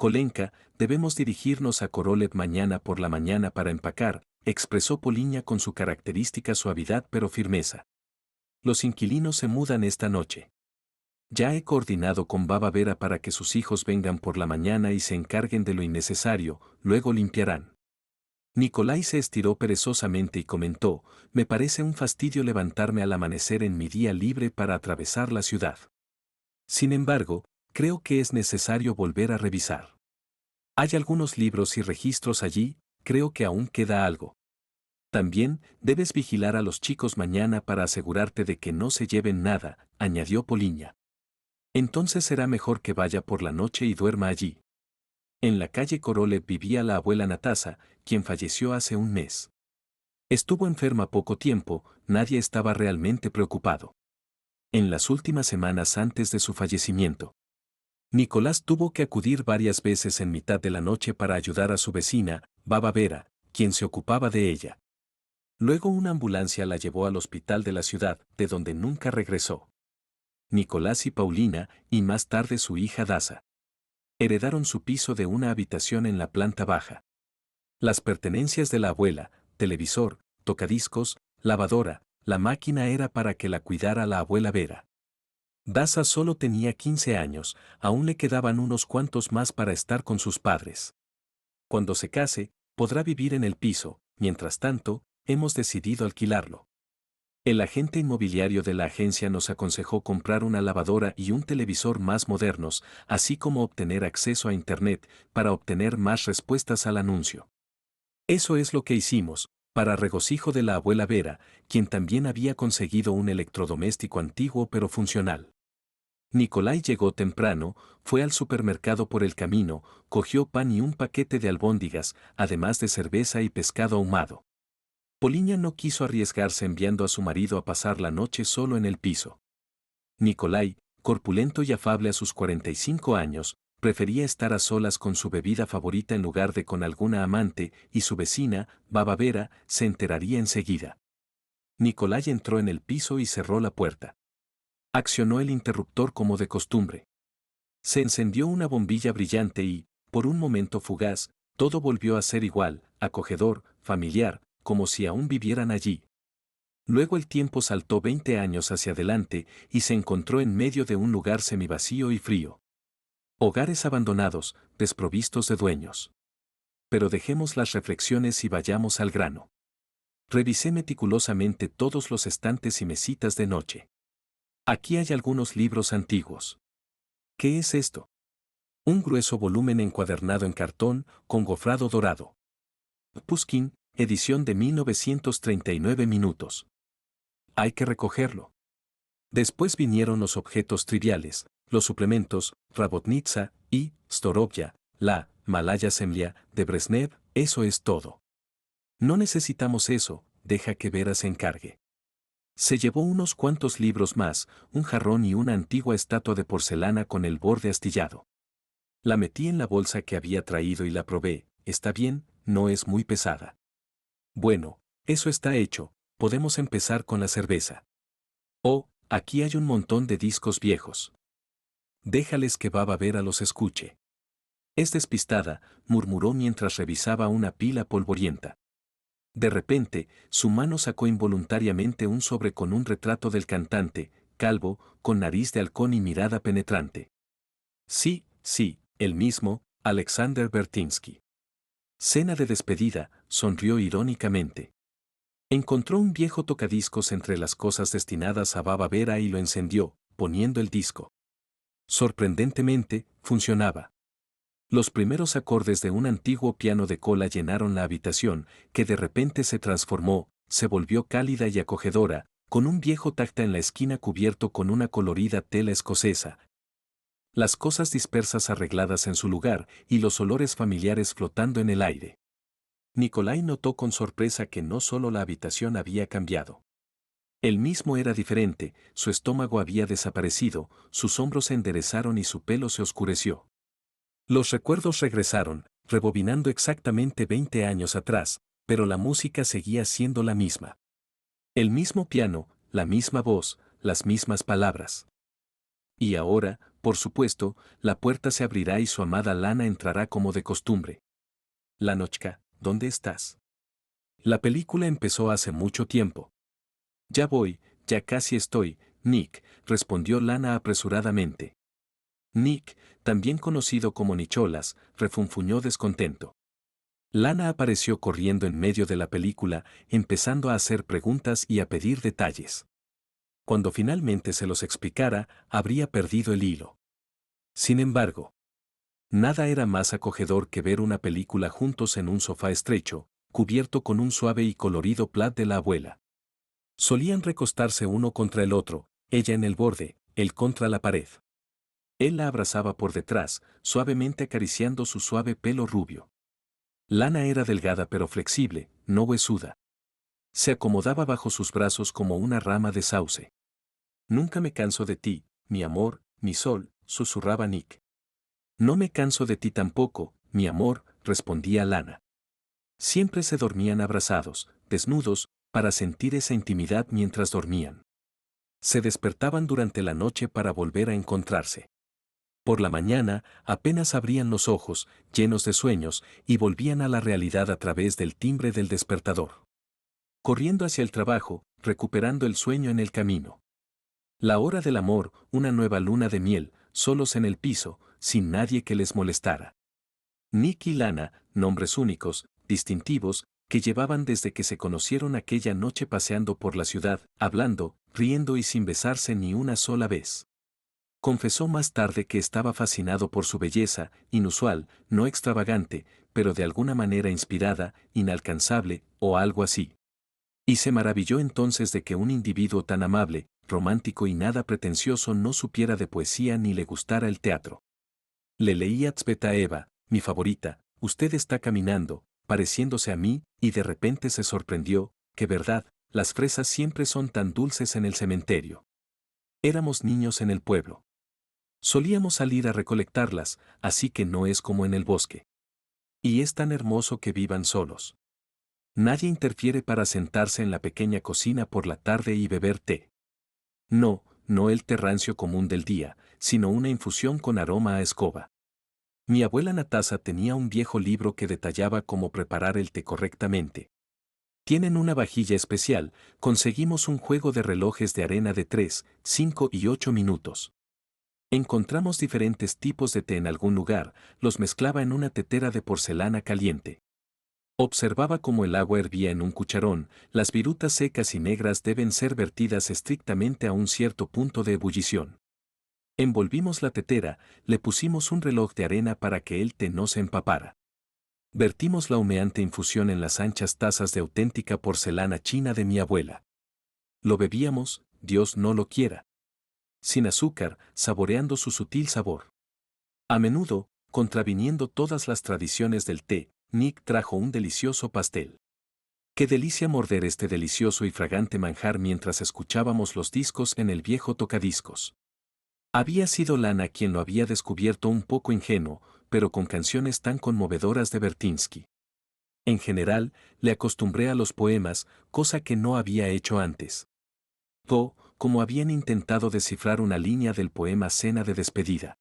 Kolenka, debemos dirigirnos a Korolev mañana por la mañana para empacar, expresó Poliña con su característica suavidad pero firmeza. Los inquilinos se mudan esta noche. Ya he coordinado con Baba Vera para que sus hijos vengan por la mañana y se encarguen de lo innecesario, luego limpiarán. Nikolai se estiró perezosamente y comentó, me parece un fastidio levantarme al amanecer en mi día libre para atravesar la ciudad. Sin embargo, creo que es necesario volver a revisar. Hay algunos libros y registros allí, creo que aún queda algo. También, debes vigilar a los chicos mañana para asegurarte de que no se lleven nada, añadió Poliña. Entonces será mejor que vaya por la noche y duerma allí. En la calle Korolev vivía la abuela Natasa, quien falleció hace un mes. Estuvo enferma poco tiempo, nadie estaba realmente preocupado. En las últimas semanas antes de su fallecimiento, Nicolás tuvo que acudir varias veces en mitad de la noche para ayudar a su vecina, Baba Vera, quien se ocupaba de ella. Luego una ambulancia la llevó al hospital de la ciudad, de donde nunca regresó. Nicolás y Paulina, y más tarde su hija Dasa, heredaron su piso de una habitación en la planta baja. Las pertenencias de la abuela, televisor, tocadiscos, lavadora, la máquina era para que la cuidara la abuela Vera. Dasa solo tenía 15 años, aún le quedaban unos cuantos más para estar con sus padres. Cuando se case, podrá vivir en el piso, mientras tanto, hemos decidido alquilarlo. El agente inmobiliario de la agencia nos aconsejó comprar una lavadora y un televisor más modernos, así como obtener acceso a Internet para obtener más respuestas al anuncio. Eso es lo que hicimos, para regocijo de la abuela Vera, quien también había conseguido un electrodoméstico antiguo pero funcional. Nikolai llegó temprano, fue al supermercado por el camino, cogió pan y un paquete de albóndigas, además de cerveza y pescado ahumado. Poliña no quiso arriesgarse enviando a su marido a pasar la noche solo en el piso. Nikolai, corpulento y afable a sus 45 años, prefería estar a solas con su bebida favorita en lugar de con alguna amante, y su vecina, Baba Vera, se enteraría enseguida. Nikolai entró en el piso y cerró la puerta. Accionó el interruptor como de costumbre. Se encendió una bombilla brillante y, por un momento fugaz, todo volvió a ser igual, acogedor, familiar, como si aún vivieran allí. Luego el tiempo saltó 20 años hacia adelante y se encontró en medio de un lugar semivacío y frío. Hogares abandonados, desprovistos de dueños. Pero dejemos las reflexiones y vayamos al grano. Revisé meticulosamente todos los estantes y mesitas de noche. Aquí hay algunos libros antiguos. ¿Qué es esto? Un grueso volumen encuadernado en cartón, con gofrado dorado. Pushkin, edición de 1939 minutos. Hay que recogerlo. Después vinieron los objetos triviales, los suplementos, Rabotnitsa y Storovya, la Malaya Semlia de Brezhnev, eso es todo. No necesitamos eso, deja que Vera se encargue. Se llevó unos cuantos libros más, un jarrón y una antigua estatua de porcelana con el borde astillado. La metí en la bolsa que había traído y la probé, está bien, no es muy pesada. Bueno, eso está hecho, podemos empezar con la cerveza. Oh, aquí hay un montón de discos viejos. Déjales que Baba Vera los escuche. Es despistada, murmuró mientras revisaba una pila polvorienta. De repente, su mano sacó involuntariamente un sobre con un retrato del cantante, calvo, con nariz de halcón y mirada penetrante. Sí, sí, el mismo, Alexander Bertinsky. Cena de despedida, sonrió irónicamente. Encontró un viejo tocadiscos entre las cosas destinadas a Baba Vera y lo encendió, poniendo el disco. Sorprendentemente, funcionaba. Los primeros acordes de un antiguo piano de cola llenaron la habitación, que de repente se transformó, se volvió cálida y acogedora, con un viejo tacta en la esquina cubierto con una colorida tela escocesa. Las cosas dispersas arregladas en su lugar y los olores familiares flotando en el aire. Nikolai notó con sorpresa que no solo la habitación había cambiado. Él mismo era diferente, su estómago había desaparecido, sus hombros se enderezaron y su pelo se oscureció. Los recuerdos regresaron, rebobinando exactamente 20 años atrás, pero la música seguía siendo la misma. El mismo piano, la misma voz, las mismas palabras. Y ahora, Por supuesto, la puerta se abrirá y su amada Lana entrará como de costumbre. Lanochka, ¿dónde estás? La película empezó hace mucho tiempo. Ya voy, ya casi estoy, Nick, respondió Lana apresuradamente. Nick, también conocido como Nicholas, refunfuñó descontento. Lana apareció corriendo en medio de la película, empezando a hacer preguntas y a pedir detalles. Cuando finalmente se los explicara, habría perdido el hilo. Sin embargo, nada era más acogedor que ver una película juntos en un sofá estrecho, cubierto con un suave y colorido plaid de la abuela. Solían recostarse uno contra el otro, ella en el borde, él contra la pared. Él la abrazaba por detrás, suavemente acariciando su suave pelo rubio. Lana era delgada pero flexible, no huesuda. Se acomodaba bajo sus brazos como una rama de sauce. Nunca me canso de ti, mi amor, mi sol, susurraba Nick. No me canso de ti tampoco, mi amor, respondía Lana. Siempre se dormían abrazados, desnudos, para sentir esa intimidad mientras dormían. Se despertaban durante la noche para volver a encontrarse. Por la mañana, apenas abrían los ojos, llenos de sueños, y volvían a la realidad a través del timbre del despertador. Corriendo hacia el trabajo, recuperando el sueño en el camino. La hora del amor, una nueva luna de miel, solos en el piso, sin nadie que les molestara. Nick y Lana, nombres únicos, distintivos, que llevaban desde que se conocieron aquella noche paseando por la ciudad, hablando, riendo y sin besarse ni una sola vez. Confesó más tarde que estaba fascinado por su belleza, inusual, no extravagante, pero de alguna manera inspirada, inalcanzable, o algo así. Y se maravilló entonces de que un individuo tan amable, romántico y nada pretencioso no supiera de poesía ni le gustara el teatro. Le leía Tsvetaeva, mi favorita, usted está caminando, pareciéndose a mí, y de repente se sorprendió, que verdad, las fresas siempre son tan dulces en el cementerio. Éramos niños en el pueblo. Solíamos salir a recolectarlas, así que no es como en el bosque. Y es tan hermoso que vivan solos. Nadie interfiere para sentarse en la pequeña cocina por la tarde y beber té. No, no el té rancio común del día, sino una infusión con aroma a escoba. Mi abuela Natasa tenía un viejo libro que detallaba cómo preparar el té correctamente. Tienen una vajilla especial, conseguimos un juego de relojes de arena de 3, 5 y 8 minutos. Encontramos diferentes tipos de té en algún lugar, los mezclaba en una tetera de porcelana caliente. Observaba cómo el agua hervía en un cucharón, las virutas secas y negras deben ser vertidas estrictamente a un cierto punto de ebullición. Envolvimos la tetera, le pusimos un reloj de arena para que el té no se empapara. Vertimos la humeante infusión en las anchas tazas de auténtica porcelana china de mi abuela. Lo bebíamos, Dios no lo quiera. Sin azúcar, saboreando su sutil sabor. A menudo, contraviniendo todas las tradiciones del té, Nick trajo un delicioso pastel. Qué delicia morder este delicioso y fragante manjar mientras escuchábamos los discos en el viejo tocadiscos. Había sido Lana quien lo había descubierto un poco ingenuo, pero con canciones tan conmovedoras de Bertinsky. En general, le acostumbré a los poemas, cosa que no había hecho antes. Como habían intentado descifrar una línea del poema Cena de despedida.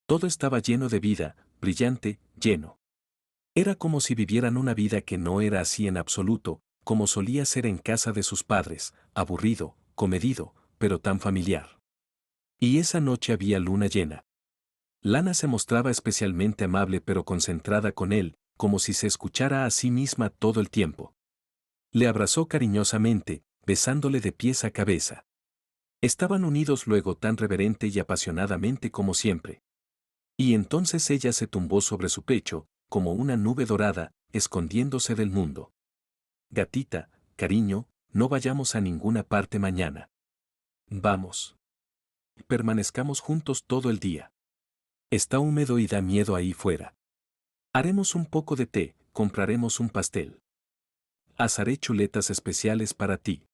Todo estaba lleno de vida, brillante, lleno. Era como si vivieran una vida que no era así en absoluto, como solía ser en casa de sus padres, aburrido, comedido, pero tan familiar. Y esa noche había luna llena. Lana se mostraba especialmente amable pero concentrada con él, como si se escuchara a sí misma todo el tiempo. Le abrazó cariñosamente, besándole de pies a cabeza. Estaban unidos luego tan reverente y apasionadamente como siempre. Y entonces ella se tumbó sobre su pecho, como una nube dorada, escondiéndose del mundo. Gatita, cariño, no vayamos a ninguna parte mañana. Vamos. Permanezcamos juntos todo el día. Está húmedo y da miedo ahí fuera. Haremos un poco de té, compraremos un pastel. Asaré chuletas especiales para ti.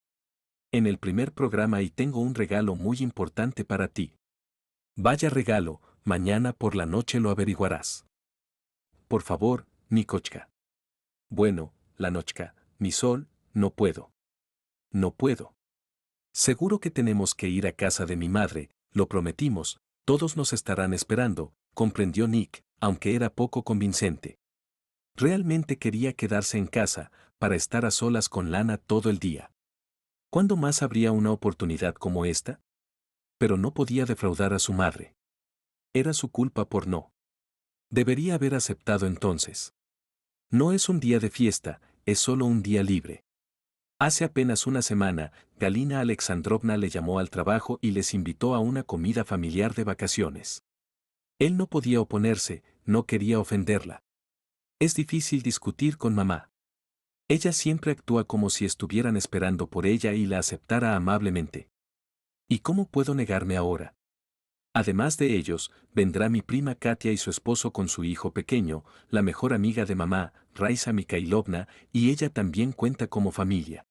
En el primer programa y tengo un regalo muy importante para ti. Vaya regalo, mañana por la noche lo averiguarás. Por favor, Nikochka. Bueno, Lanochka, mi sol, no puedo. No puedo. Seguro que tenemos que ir a casa de mi madre, lo prometimos, Todos nos estarán esperando, comprendió Nick, aunque era poco convincente. Realmente quería quedarse en casa, para estar a solas con Lana todo el día. ¿Cuándo más habría una oportunidad como esta? Pero no podía defraudar a su madre. Era su culpa por no. Debería haber aceptado entonces. No es un día de fiesta, es solo un día libre. Hace apenas una semana, Galina Alexandrovna le llamó al trabajo y les invitó a una comida familiar de vacaciones. Él no podía oponerse, no quería ofenderla. Es difícil discutir con mamá. Ella siempre actúa como si estuvieran esperando por ella y la aceptara amablemente. ¿Y cómo puedo negarme ahora? Además de ellos, vendrá mi prima Katia y su esposo con su hijo pequeño, la mejor amiga de mamá, Raisa Mikhailovna, y ella también cuenta como familia.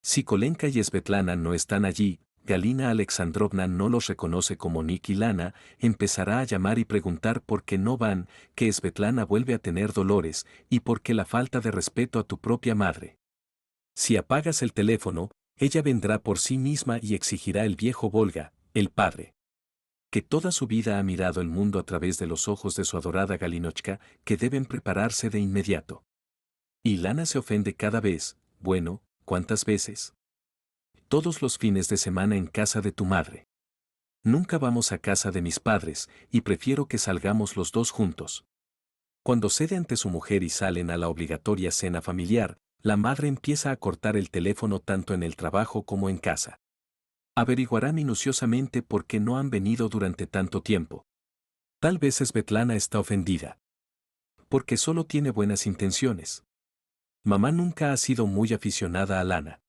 Si Kolenka y Svetlana no están allí, Galina Alexandrovna no los reconoce como Nick y Lana, empezará a llamar y preguntar por qué no van, que Svetlana vuelve a tener dolores, y por qué la falta de respeto a tu propia madre. Si apagas el teléfono, ella vendrá por sí misma y exigirá el viejo Volga, el padre, que toda su vida ha mirado el mundo a través de los ojos de su adorada Galinochka, que deben prepararse de inmediato. Y Lana se ofende cada vez, bueno, ¿cuántas veces? Todos los fines de semana en casa de tu madre. Nunca vamos a casa de mis padres, y prefiero que salgamos los dos juntos. Cuando cede ante su mujer y salen a la obligatoria cena familiar, la madre empieza a cortar el teléfono tanto en el trabajo como en casa. Averiguará minuciosamente por qué no han venido durante tanto tiempo. Tal vez Svetlana está ofendida. Porque solo tiene buenas intenciones. Mamá nunca ha sido muy aficionada a Lana.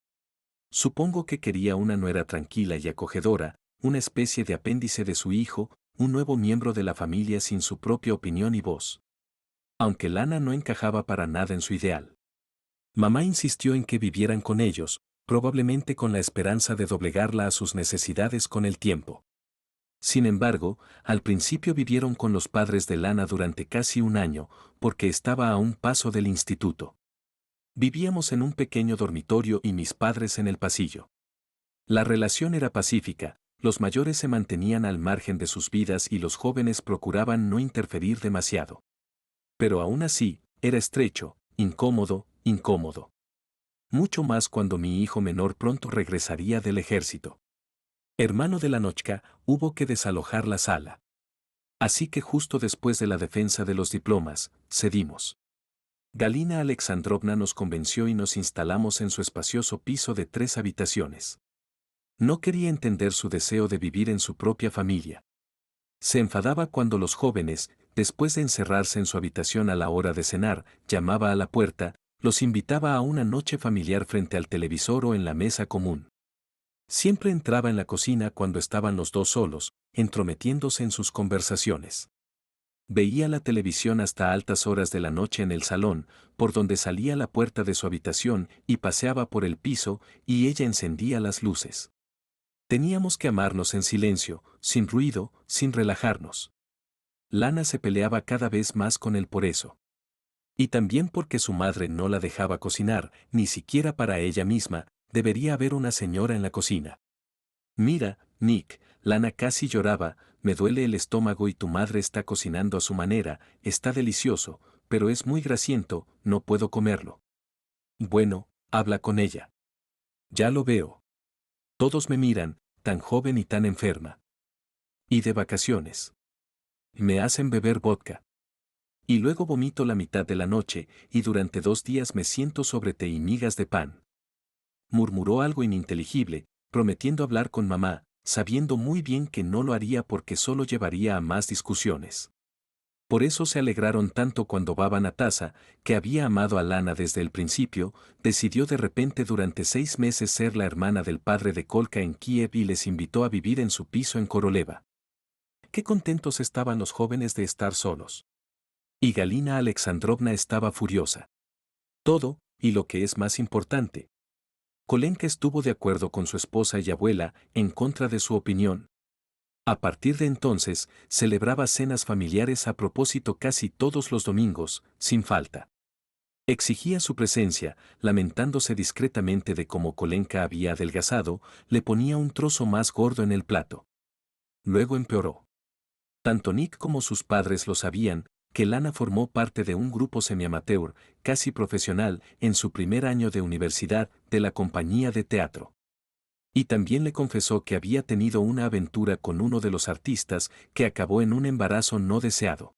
Supongo que quería una nuera tranquila y acogedora, una especie de apéndice de su hijo, un nuevo miembro de la familia sin su propia opinión y voz. Aunque Lana no encajaba para nada en su ideal. Mamá insistió en que vivieran con ellos, probablemente con la esperanza de doblegarla a sus necesidades con el tiempo. Sin embargo, al principio vivieron con los padres de Lana durante casi un año, porque estaba a un paso del instituto. Vivíamos en un pequeño dormitorio y mis padres en el pasillo. La relación era pacífica, los mayores se mantenían al margen de sus vidas y los jóvenes procuraban no interferir demasiado. Pero aún así, era estrecho, incómodo, incómodo. Mucho más cuando mi hijo menor pronto regresaría del ejército. Hermano de la Nochka, hubo que desalojar la sala. Así que justo después de la defensa de los diplomas, cedimos. Galina Alexandrovna nos convenció y nos instalamos en su espacioso piso de 3 habitaciones. No quería entender su deseo de vivir en su propia familia. Se enfadaba cuando los jóvenes, después de encerrarse en su habitación a la hora de cenar, llamaba a la puerta, los invitaba a una noche familiar frente al televisor o en la mesa común. Siempre entraba en la cocina cuando estaban los dos solos, entrometiéndose en sus conversaciones. Veía la televisión hasta altas horas de la noche en el salón, por donde salía la puerta de su habitación y paseaba por el piso, y ella encendía las luces. Teníamos que amarnos en silencio, sin ruido, sin relajarnos. Lana se peleaba cada vez más con él por eso. Y también porque su madre no la dejaba cocinar, ni siquiera para ella misma, debería haber una señora en la cocina. Mira, Nick, Lana casi lloraba, me duele el estómago y tu madre está cocinando a su manera, está delicioso, pero es muy grasiento, no puedo comerlo. Bueno, habla con ella. Ya lo veo. Todos me miran, tan joven y tan enferma. Y de vacaciones. Me hacen beber vodka. Y luego vomito la mitad de la noche, y durante 2 días me siento sobre té y migas de pan. Murmuró algo ininteligible, prometiendo hablar con mamá, sabiendo muy bien que no lo haría porque solo llevaría a más discusiones. Por eso se alegraron tanto cuando Baba Natasa, que había amado a Lana desde el principio, decidió de repente durante 6 meses ser la hermana del padre de Kolka en Kiev y les invitó a vivir en su piso en Koroleva. Qué contentos estaban los jóvenes de estar solos. Y Galina Alexandrovna estaba furiosa. Todo, y lo que es más importante, Kolenka estuvo de acuerdo con su esposa y abuela, en contra de su opinión. A partir de entonces, celebraba cenas familiares a propósito casi todos los domingos, sin falta. Exigía su presencia, lamentándose discretamente de cómo Kolenka había adelgazado, le ponía un trozo más gordo en el plato. Luego empeoró. Tanto Nick como sus padres lo sabían, que Lana formó parte de un grupo semi-amateur, casi profesional, en su primer año de universidad, de la compañía de teatro. Y también le confesó que había tenido una aventura con uno de los artistas que acabó en un embarazo no deseado.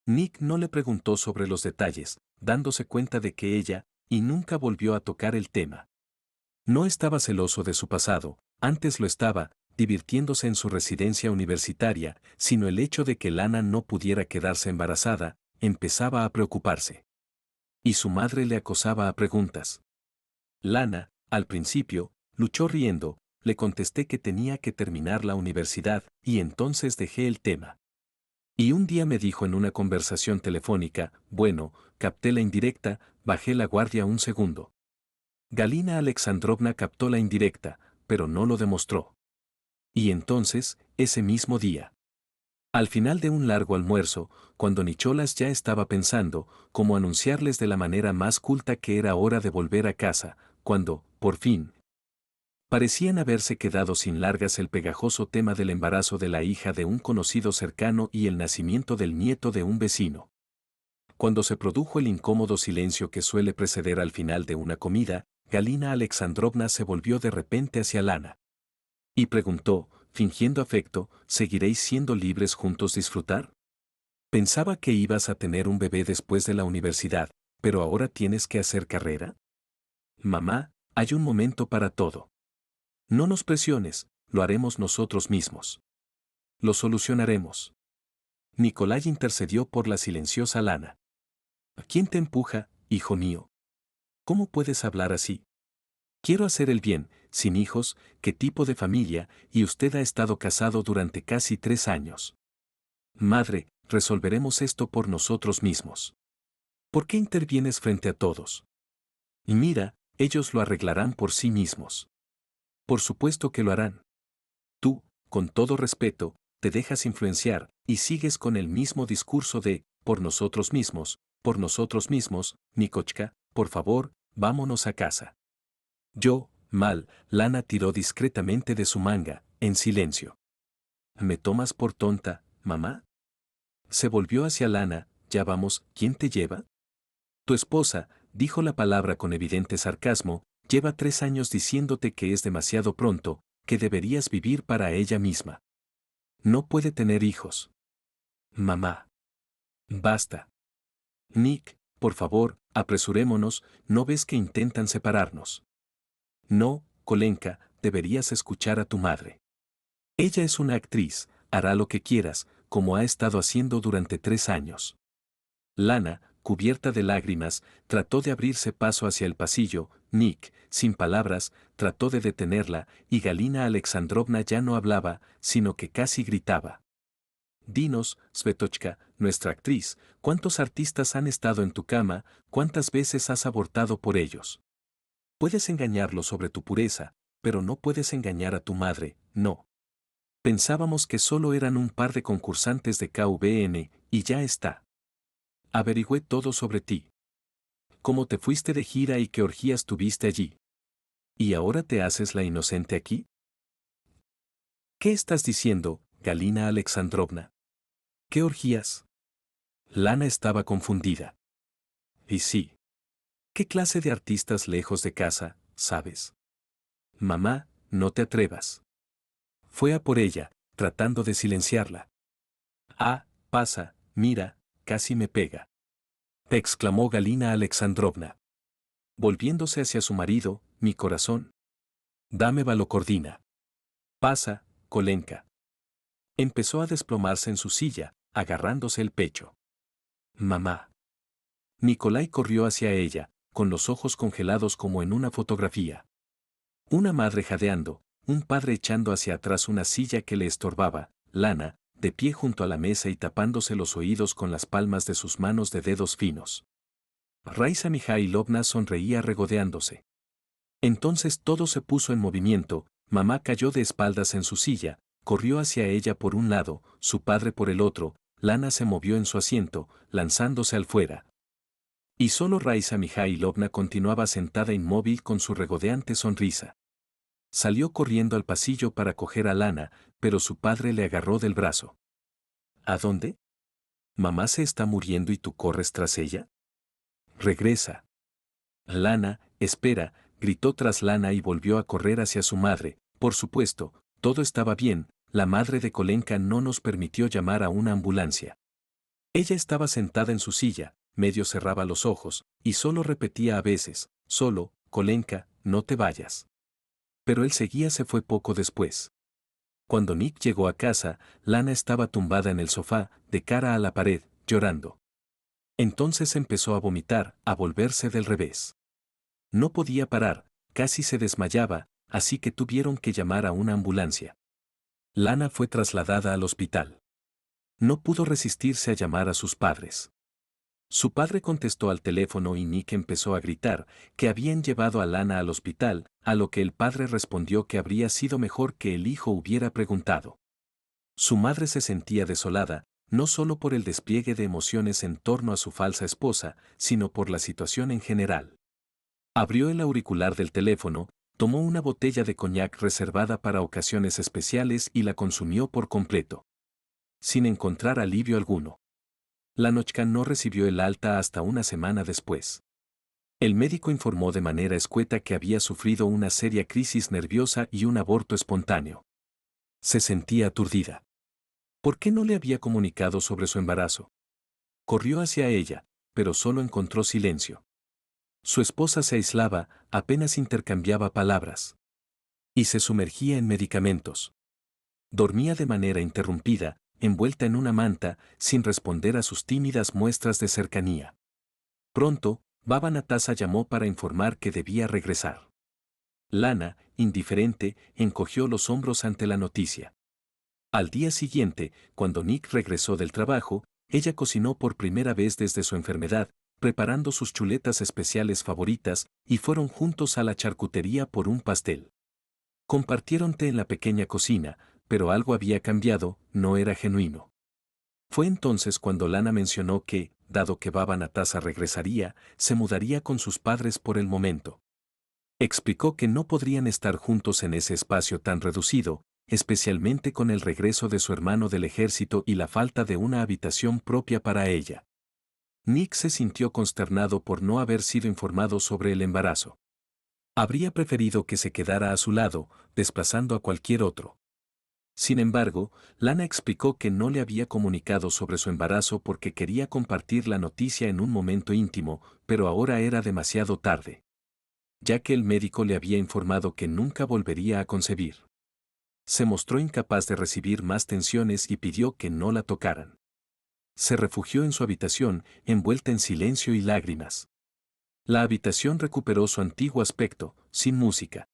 Nick no le preguntó sobre los detalles, dándose cuenta de que ella, y nunca volvió a tocar el tema. No estaba celoso de su pasado, antes lo estaba, divirtiéndose en su residencia universitaria, sino el hecho de que Lana no pudiera quedarse embarazada, empezaba a preocuparse. Y su madre le acosaba a preguntas. Lana, al principio, luchó riendo, le contesté que tenía que terminar la universidad, y entonces dejé el tema. Y un día me dijo en una conversación telefónica, bueno, capté la indirecta, bajé la guardia un segundo. Galina Alexandrovna captó la indirecta, pero no lo demostró. Y entonces, ese mismo día. Al final de un largo almuerzo, cuando Nicholas ya estaba pensando cómo anunciarles de la manera más culta que era hora de volver a casa, cuando, por fin, parecían haberse quedado sin largas el pegajoso tema del embarazo de la hija de un conocido cercano y el nacimiento del nieto de un vecino. Cuando se produjo el incómodo silencio que suele preceder al final de una comida, Galina Alexandrovna se volvió de repente hacia Lana. Y preguntó, fingiendo afecto, ¿seguiréis siendo libres juntos disfrutar? Pensaba que ibas a tener un bebé después de la universidad, pero ahora tienes que hacer carrera. Mamá, hay un momento para todo. No nos presiones, lo haremos nosotros mismos. Lo solucionaremos. Nikolai intercedió por la silenciosa Lana. ¿Quién te empuja, hijo mío? ¿Cómo puedes hablar así? Quiero hacer el bien, sin hijos, ¿qué tipo de familia? Y usted ha estado casado durante casi 3 años. Madre, resolveremos esto por nosotros mismos. ¿Por qué intervienes frente a todos? Y mira, ellos lo arreglarán por sí mismos. Por supuesto que lo harán. Tú, con todo respeto, te dejas influenciar y sigues con el mismo discurso de, por nosotros mismos, Nikochka, por favor, vámonos a casa. Yo, mal, Lana tiró discretamente de su manga, en silencio. ¿Me tomas por tonta, mamá? Se volvió hacia Lana, ya vamos, ¿quién te lleva? Tu esposa, dijo la palabra con evidente sarcasmo, lleva 3 años diciéndote que es demasiado pronto, que deberías vivir para ella misma. No puede tener hijos. Mamá. Basta. Nick, por favor, apresurémonos, ¿no ves que intentan separarnos? No, Kolenka, deberías escuchar a tu madre. Ella es una actriz, hará lo que quieras, como ha estado haciendo durante 3 años. Lana, cubierta de lágrimas, trató de abrirse paso hacia el pasillo, Nick, sin palabras, trató de detenerla, y Galina Alexandrovna ya no hablaba, sino que casi gritaba. Dinos, Svetochka, nuestra actriz, ¿cuántos artistas han estado en tu cama, cuántas veces has abortado por ellos? Puedes engañarlo sobre tu pureza, pero no puedes engañar a tu madre, no. Pensábamos que solo eran un par de concursantes de KVN, y ya está. Averigüé todo sobre ti. Cómo te fuiste de gira y qué orgías tuviste allí. ¿Y ahora te haces la inocente aquí? ¿Qué estás diciendo, Galina Alexandrovna? ¿Qué orgías? Lana estaba confundida. Y sí. ¿Qué clase de artistas lejos de casa, sabes? Mamá, no te atrevas. Fue a por ella, tratando de silenciarla. Ah, pasa, mira, casi me pega. Exclamó Galina Alexandrovna. Volviéndose hacia su marido, mi corazón. Dame valocordina. Pasa, Kolenka. Empezó a desplomarse en su silla, agarrándose el pecho. Mamá. Nikolai corrió hacia ella, con los ojos congelados como en una fotografía. Una madre jadeando, un padre echando hacia atrás una silla que le estorbaba, Lana, de pie junto a la mesa y tapándose los oídos con las palmas de sus manos de dedos finos. Raisa Mijailovna sonreía regodeándose. Entonces todo se puso en movimiento, mamá cayó de espaldas en su silla, corrió hacia ella por un lado, su padre por el otro, Lana se movió en su asiento, lanzándose al fuera. Y solo Raisa Mijailovna continuaba sentada inmóvil con su regodeante sonrisa. Salió corriendo al pasillo para coger a Lana, pero su padre le agarró del brazo. ¿A dónde? ¿Mamá se está muriendo y tú corres tras ella? Regresa. Lana, espera, gritó tras Lana y volvió a correr hacia su madre. Por supuesto, todo estaba bien, la madre de Kolenka no nos permitió llamar a una ambulancia. Ella estaba sentada en su silla, medio cerraba los ojos, y solo repetía a veces, solo, Kolenka, no te vayas. Pero él seguía se fue poco después. Cuando Nick llegó a casa, Lana estaba tumbada en el sofá, de cara a la pared, llorando. Entonces empezó a vomitar, a volverse del revés. No podía parar, casi se desmayaba, así que tuvieron que llamar a una ambulancia. Lana fue trasladada al hospital. No pudo resistirse a llamar a sus padres. Su padre contestó al teléfono y Nick empezó a gritar que habían llevado a Lana al hospital, a lo que el padre respondió que habría sido mejor que el hijo hubiera preguntado. Su madre se sentía desolada, no solo por el despliegue de emociones en torno a su falsa esposa, sino por la situación en general. Abrió el auricular del teléfono, tomó una botella de coñac reservada para ocasiones especiales y la consumió por completo. Sin encontrar alivio alguno. Lanochka no recibió el alta hasta una semana después. El médico informó de manera escueta que había sufrido una seria crisis nerviosa y un aborto espontáneo. Se sentía aturdida. ¿Por qué no le había comunicado sobre su embarazo? Corrió hacia ella, pero solo encontró silencio. Su esposa se aislaba, apenas intercambiaba palabras. Y se sumergía en medicamentos. Dormía de manera interrumpida, envuelta en una manta, sin responder a sus tímidas muestras de cercanía. Pronto, Baba Natasa llamó para informar que debía regresar. Lana, indiferente, encogió los hombros ante la noticia. Al día siguiente, cuando Nick regresó del trabajo, ella cocinó por primera vez desde su enfermedad, preparando sus chuletas especiales favoritas, y fueron juntos a la charcutería por un pastel. Compartieron té en la pequeña cocina, pero algo había cambiado, no era genuino. Fue entonces cuando Lana mencionó que, dado que Baba Natasa regresaría, se mudaría con sus padres por el momento. Explicó que no podrían estar juntos en ese espacio tan reducido, especialmente con el regreso de su hermano del ejército y la falta de una habitación propia para ella. Nick se sintió consternado por no haber sido informado sobre el embarazo. Habría preferido que se quedara a su lado, desplazando a cualquier otro. Sin embargo, Lana explicó que no le había comunicado sobre su embarazo porque quería compartir la noticia en un momento íntimo, pero ahora era demasiado tarde. Ya que el médico le había informado que nunca volvería a concebir. Se mostró incapaz de recibir más tensiones y pidió que no la tocaran. Se refugió en su habitación, envuelta en silencio y lágrimas. La habitación recuperó su antiguo aspecto, sin música.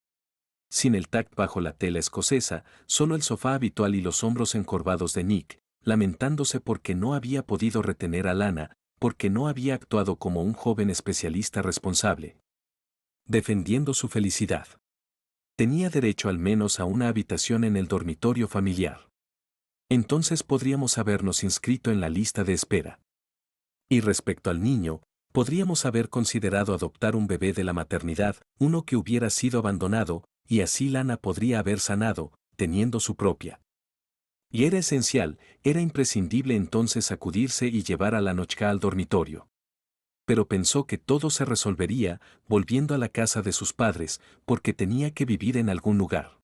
Sin el tac bajo la tela escocesa, solo el sofá habitual y los hombros encorvados de Nick, lamentándose porque no había podido retener a Lana, porque no había actuado como un joven especialista responsable. Defendiendo su felicidad. Tenía derecho al menos a una habitación en el dormitorio familiar. Entonces podríamos habernos inscrito en la lista de espera. Y respecto al niño, podríamos haber considerado adoptar un bebé de la maternidad, uno que hubiera sido abandonado, y así Lana podría haber sanado, teniendo su propia. Y era esencial, era imprescindible entonces sacudirse y llevar a Lanochka al dormitorio. Pero pensó que todo se resolvería, volviendo a la casa de sus padres, porque tenía que vivir en algún lugar.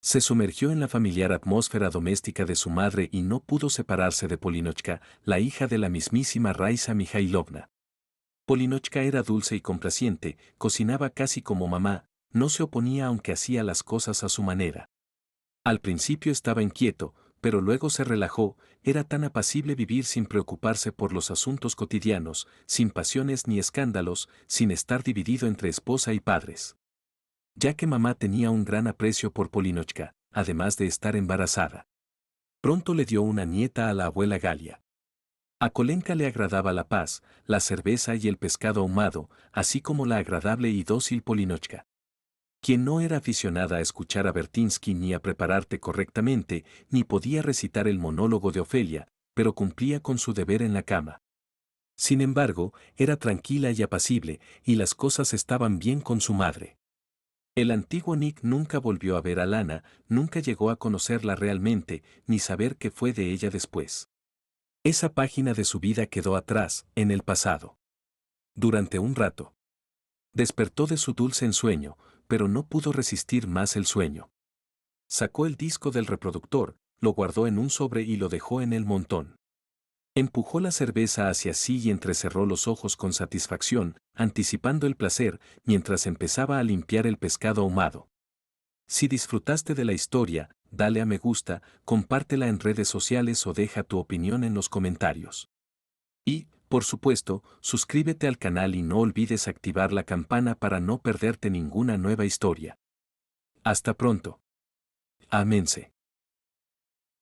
Se sumergió en la familiar atmósfera doméstica de su madre y no pudo separarse de Polinochka, la hija de la mismísima Raisa Mijailovna. Polinochka era dulce y complaciente, cocinaba casi como mamá, no se oponía aunque hacía las cosas a su manera. Al principio estaba inquieto, pero luego se relajó, era tan apacible vivir sin preocuparse por los asuntos cotidianos, sin pasiones ni escándalos, sin estar dividido entre esposa y padres. Ya que mamá tenía un gran aprecio por Polinochka, además de estar embarazada. Pronto le dio una nieta a la abuela Galia. A Kolenka le agradaba la paz, la cerveza y el pescado ahumado, así como la agradable y dócil Polinochka. Quien no era aficionada a escuchar a Bertinsky ni a prepararte correctamente, ni podía recitar el monólogo de Ofelia, pero cumplía con su deber en la cama. Sin embargo, era tranquila y apacible, y las cosas estaban bien con su madre. El antiguo Nick nunca volvió a ver a Lana, nunca llegó a conocerla realmente, ni saber qué fue de ella después. Esa página de su vida quedó atrás, en el pasado. Durante un rato. Despertó de su dulce ensueño, pero no pudo resistir más el sueño. Sacó el disco del reproductor, lo guardó en un sobre y lo dejó en el montón. Empujó la cerveza hacia sí y entrecerró los ojos con satisfacción, anticipando el placer, mientras empezaba a limpiar el pescado ahumado. Si disfrutaste de la historia, dale a me gusta, compártela en redes sociales o deja tu opinión en los comentarios. Y, por supuesto, suscríbete al canal y no olvides activar la campana para no perderte ninguna nueva historia. Hasta pronto. Amense.